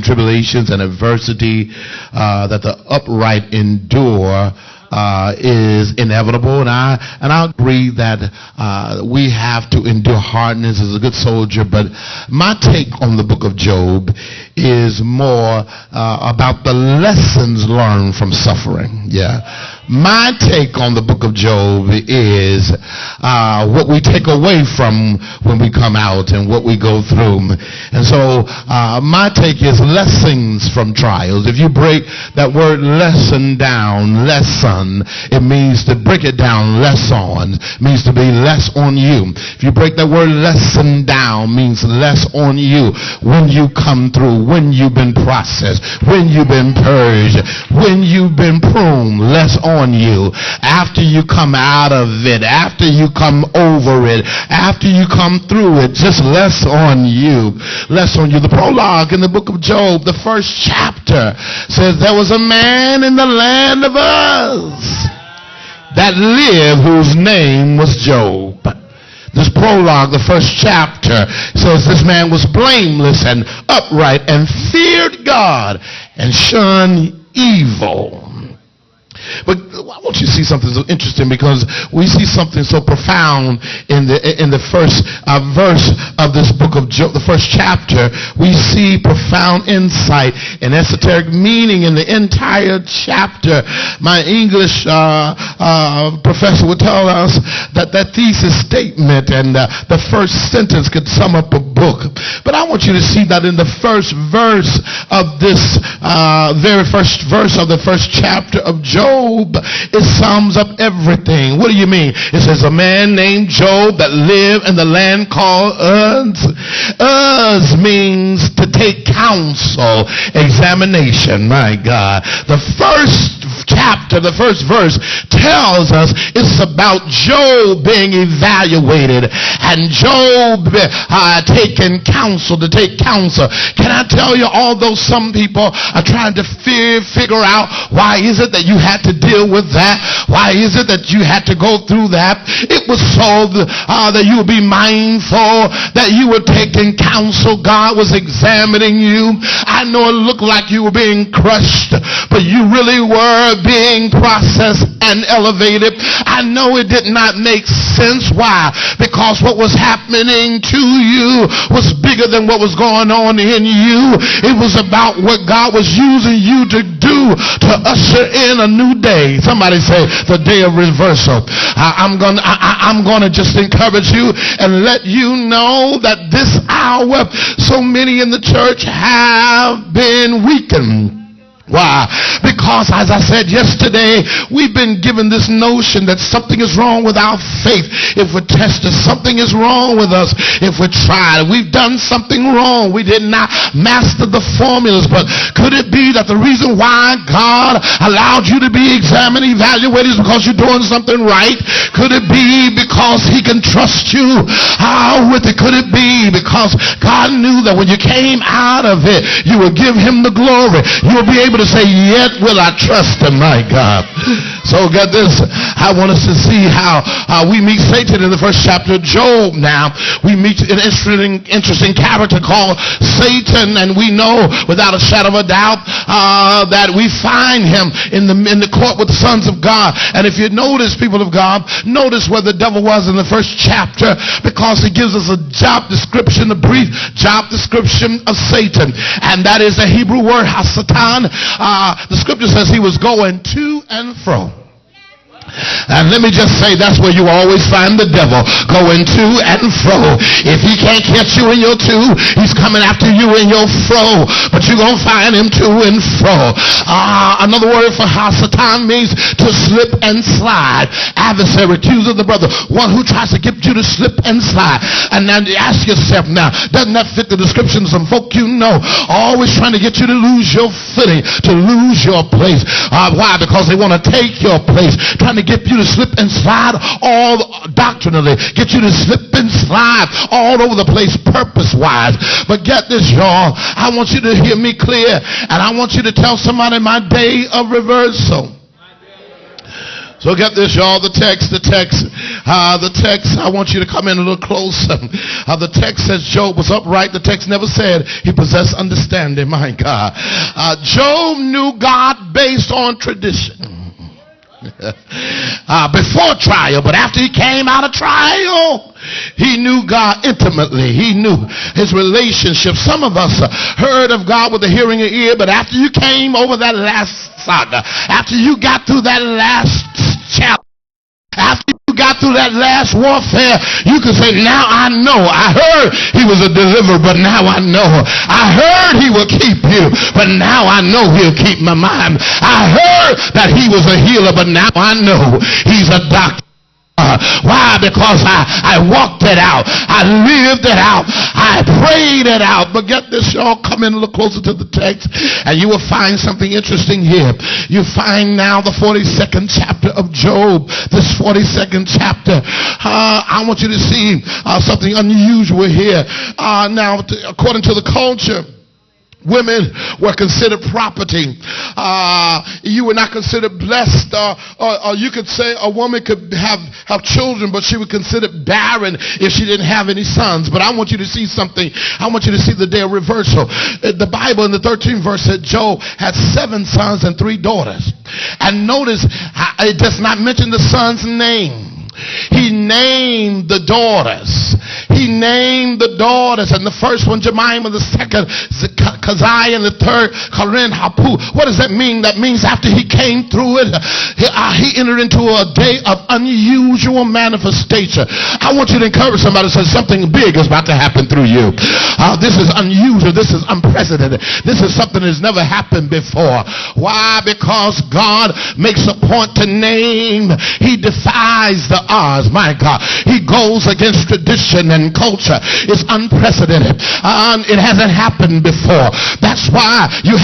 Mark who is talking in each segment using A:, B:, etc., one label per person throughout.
A: and tribulations and adversity that the upright endure is inevitable, and I agree that we have to endure hardness as a good soldier. But my take on the book of Job is more about the lessons learned from suffering. My take on the book of Job is what we take away from when we come out and what we go through. And so my take is lessons from trials. If you break that word lesson down, lesson, it means to break it down. Less on means to be less on you. If you break that word lesson down, means less on you when you come through, when you've been processed, when you've been purged, when you've been pruned. Less on you. After you come out of it, after you come over it, after you come through it, just less on you. Less on you. The prologue in the book of Job, the first chapter, says there was a man in the land of Uz that lived whose name was Job. This prologue, the first chapter, says this man was blameless and upright and feared God and shunned evil. But I want you to see something so interesting, because we see something so profound in the first verse of this book of Job, the first chapter. We see profound insight and esoteric meaning in the entire chapter. My English professor would tell us that thesis statement and the first sentence could sum up a book. But I want you to see that in the first verse of this very first verse of the first chapter of Job, it sums up everything. What do you mean? It says a man named Job that lived in the land called Uz. Uz means to take counsel, examination. My God. The first chapter, the first verse tells us it's about Job being evaluated and Job taking counsel, to take counsel. Can I tell you, although some people are trying to figure out why is it that you had to deal with that, why is it that you had to go through that, it was so that you would be mindful, that you were taking counsel. God was examining you. I know it looked like you were being crushed, but you really were being processed and elevated. I know it did not make sense. Why? Because what was happening to you was bigger than what was going on in you. It was about what God was using you to do to usher in a new day. Somebody say the day of reversal. I'm gonna just encourage you and let you know that this hour so many in the church have been weakened. Why? Because, as I said yesterday, we've been given this notion that something is wrong with our faith if we're tested. Something is wrong with us if we're tried. We've done something wrong. We did not master the formulas. But could it be that the reason why God allowed you to be examined, evaluated, is because you're doing something right? Could it be because He can trust you with it? Could it be because God knew that when you came out of it, you would give Him the glory? You will be able to say, yet will I trust Him, my God. So get this, I want us to see how we meet Satan in the first chapter of Job. Now we meet an interesting character called Satan, and we know without a shadow of a doubt that we find him in the court with the sons of God. And if you notice, people of God, notice where the devil was in the first chapter, because he gives us a job description, a brief job description of Satan, and that is a Hebrew word, Hasatan. The scripture says he was going to and fro. And let me just say, that's where you always find the devil, going to and fro. If he can't catch you in your to, he's coming after you in your fro. But you're going to find him to and fro. Another word for Hasatan means to slip and slide. Adversary, accuser of the brother, one who tries to get you to slip and slide. And now ask yourself now, doesn't that fit the description of some folk you know? Always trying to get you to lose your footing, to lose your place. Why? Because they want to take your place, trying to get you to slip and slide all doctrinally, get you to slip and slide all over the place purpose-wise. But get this, y'all, I want you to hear me clear, and I want you to tell somebody, my day of reversal. So get this, y'all. The text. I want you to come in a little closer. The text says Job was upright. The text never said he possessed understanding. My God. Job knew God based on tradition. Before trial, but after he came out of trial, he knew God intimately. He knew his relationship. Some of us heard of God with a hearing ear, but after you came over that last saga, after you got through that last challenge, after you got through that last warfare, you can say, now I know. I heard he was a deliverer, but now I know. I heard he will keep you, but now I know he'll keep my mind. I heard that he was a healer, but now I know he's a doctor. Why? Because I walked it out. I lived it out. I prayed it out. But get this, y'all, come in a little closer to the text and you will find something interesting here. You find now the 42nd chapter of Job. This 42nd chapter. I want you to see something unusual here. Now, according to the culture, women were considered property. You were not considered blessed, or you could say a woman could have children, but she was considered barren if she didn't have any sons. But I want you to see something. I want you to see the day of reversal. The Bible in the 13th verse said Job had 7 sons and 3 daughters. And notice it does not mention the son's name. He named the daughters. He named the daughters. And the first one, Jemima. The second, Keziah. And the third, Karen Hapu. What does that mean? That means after he came through it, he entered into a day of unusual manifestation. I want you to encourage somebody to say something big is about to happen through you. This is unusual. This is unprecedented. This is something that's never happened before. Why? Because God makes a point to name. He defies the odds. My God. He goes against tradition and culture. It's unprecedented. It hasn't happened before. That's why you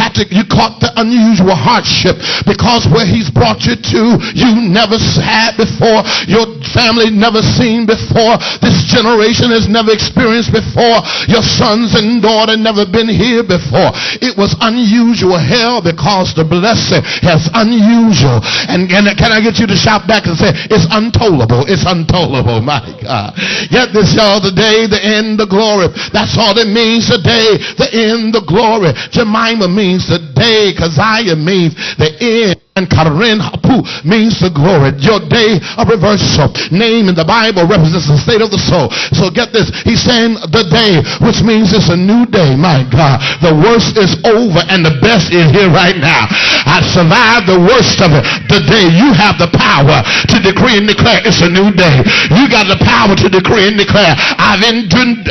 A: caught the unusual hardship, because where he's brought you to, you never had before. Your family never seen before. This generation has never experienced before. Your sons and daughter never been here before. It was unusual hell because the blessing is unusual. And can I get you to shout back and say, it's untollable. It's untollable. My God. Get this, y'all. The day, the end, the glory. That's all it means. The day, the end, the glory. Jemima means the day. Keziah means the end. And Karen Hapu means the glory. Your day of reversal. Name in the Bible represents the state of the soul. So get this. He's saying the day, which means it's a new day. My God. The worst is over and the best is here right now. I survived the worst of it. The day you have the power to decree and declare it's a new day. You got the power to decree and declare. I've endured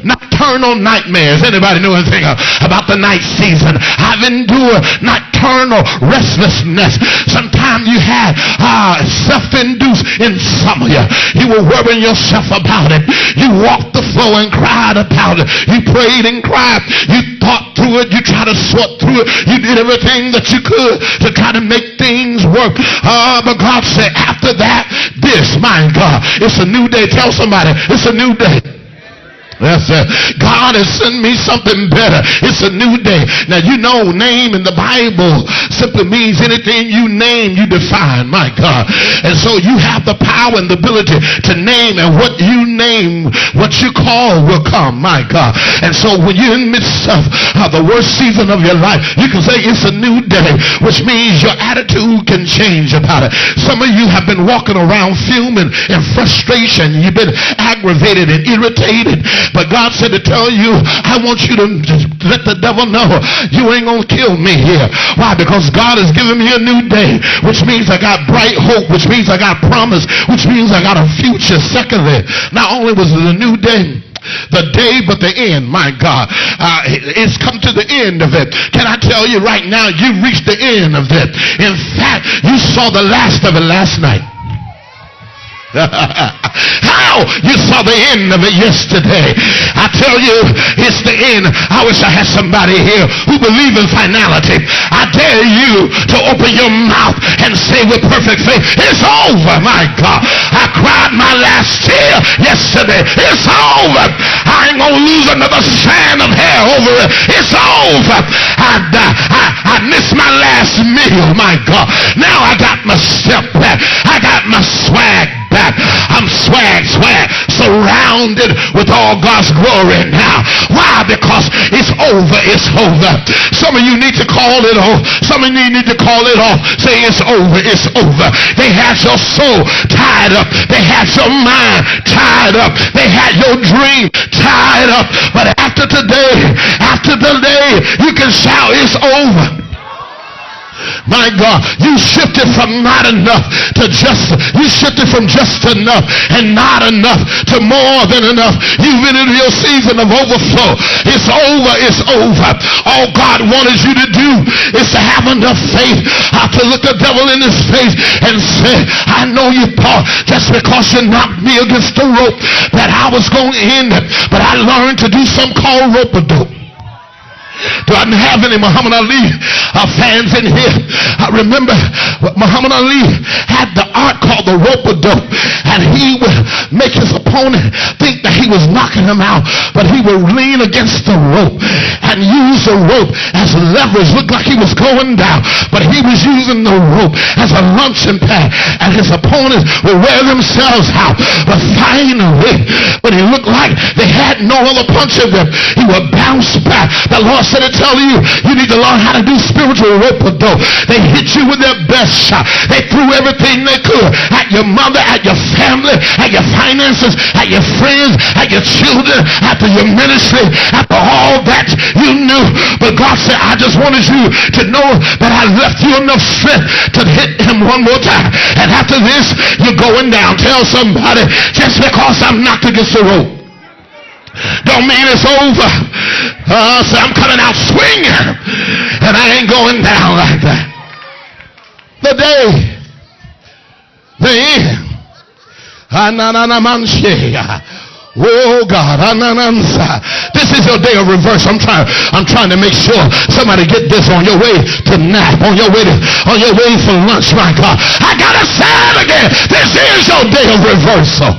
A: nocturnal nightmares. Anybody know anything about the night season? I've endured nocturnal restlessness. Sometimes you had self-induced insomnia. You were worrying yourself about it. You walked the floor and cried about it. You prayed and cried. You thought through it. You tried to sort through it. You did everything that you could to try to make things work. But God said, after that, this, my God, it's a new day. Tell somebody, it's a new day. Yes, sir. God has sent me something better. It's a new day. Now, you know, name in the Bible simply means anything you name, you define. My God. And so you have the power and the ability to name, and what you name, what you call will come. My God. And so when you're in the midst of the worst season of your life, you can say it's a new day, which means your attitude can change about it. Some of you have been walking around fuming and frustration. You've been aggravated and irritated. But God said to tell you, I want you to let the devil know you ain't going to kill me here. Why? Because God has given me a new day, which means I got bright hope, which means I got promise, which means I got a future. Secondly, not only was it a new day, the day but the end. My God, it's come to the end of it. Can I tell you right now, you reached the end of it. In fact, you saw the last of it last night. How? You saw the end of it yesterday. I tell you, it's the end. I wish I had somebody here who believes in finality. I dare you to open your mouth and say with perfect faith, it's over. My God, I cried my last tear yesterday. It's over. I ain't gonna lose another strand of hair over it. It's over. I missed my last meal, my God. Now I got my step back. I got my swag back. I'm swag, surrounded with all God's glory now. Why? Because it's over. It's over. Some of you need to call it off. Some of you need to call it off. Say it's over. It's over. They had your soul tied up. They had your mind tied up. They had your dream tied up. But after today, you can shout, it's over. My God, you shifted from not enough to just, you shifted from just enough and not enough to more than enough. You've been in your season of overflow. It's over. It's over. All God wanted you to do is to have enough faith to look the devil in his face and say, I know you thought just because you knocked me against the rope that I was going to end it, but I learned to do something called rope-a-dope. Do I have any Muhammad Ali fans in here? I remember Muhammad Ali had the art called the rope-a-dope, and he would make his opponent think that he was knocking him out, but he would lean against the rope and use the rope as leverage. Looked like he was going down, but he was using the rope as a launching pad, and his opponents would wear themselves out. But finally, when he looked like they had no other punch in them, he would bounce back. The Lord said to tell you, you need to learn how to do spiritual rope-a-dope. They hit you with their best shot. They threw everything they could at your mother, at your family, at your finances, at your friends, at your children, after your ministry, after all that you knew. But God said, I just wanted you to know that I left you enough strength to hit him one more time. And after this, you're going down. Tell somebody, just because I'm knocked against the rope don't mean it's over. So I'm coming out swinging, and I ain't going down like that. The end. Oh God, this is your day of reverse. I'm trying to make sure somebody get this on your way to nap, on your way for lunch. My God, I gotta say it again. This is your day of reversal.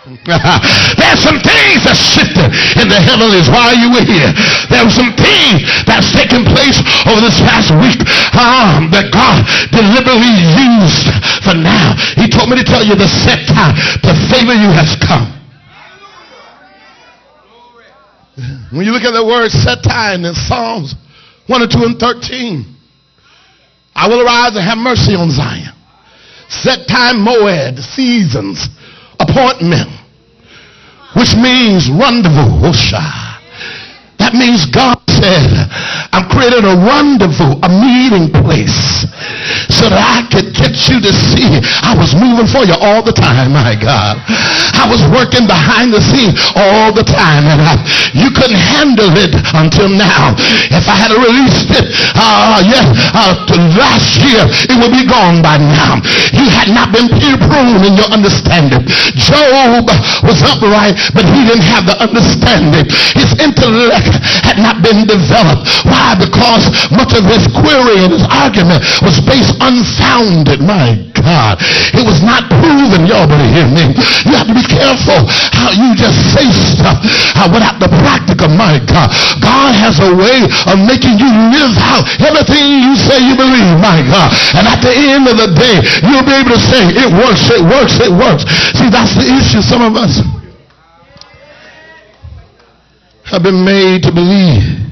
A: There's some things that shifted in the heavens while you were here. There were some things that's taken place over this past week that God deliberately used for now. He told me to tell you the set time to favor you has come. When you look at the word set time in Psalms 1 and 2 and 13, I will arise and have mercy on Zion. Set time, moed, seasons, appointment, which means rendezvous. That means God said, I'm creating a rendezvous, a meeting place, so that I could get you to see I was moving for you all the time. My God, I was working behind the scenes all the time, and you couldn't handle it until now. If I had released it last year, it would be gone by now. You had not been peer-pruned in your understanding. Job was upright, but he didn't have the understanding. His intellect had not been developed. Why? Because much of his query and his argument was based unfounded. My God, it was not proven. Y'all better hear me. You have to be careful how you just say stuff without the practical. My God, God has a way of making you live out everything you say you believe. My God, and at the end of the day, you'll be able to say it works. It works. It works. See, that's the issue. Some of us have been made to believe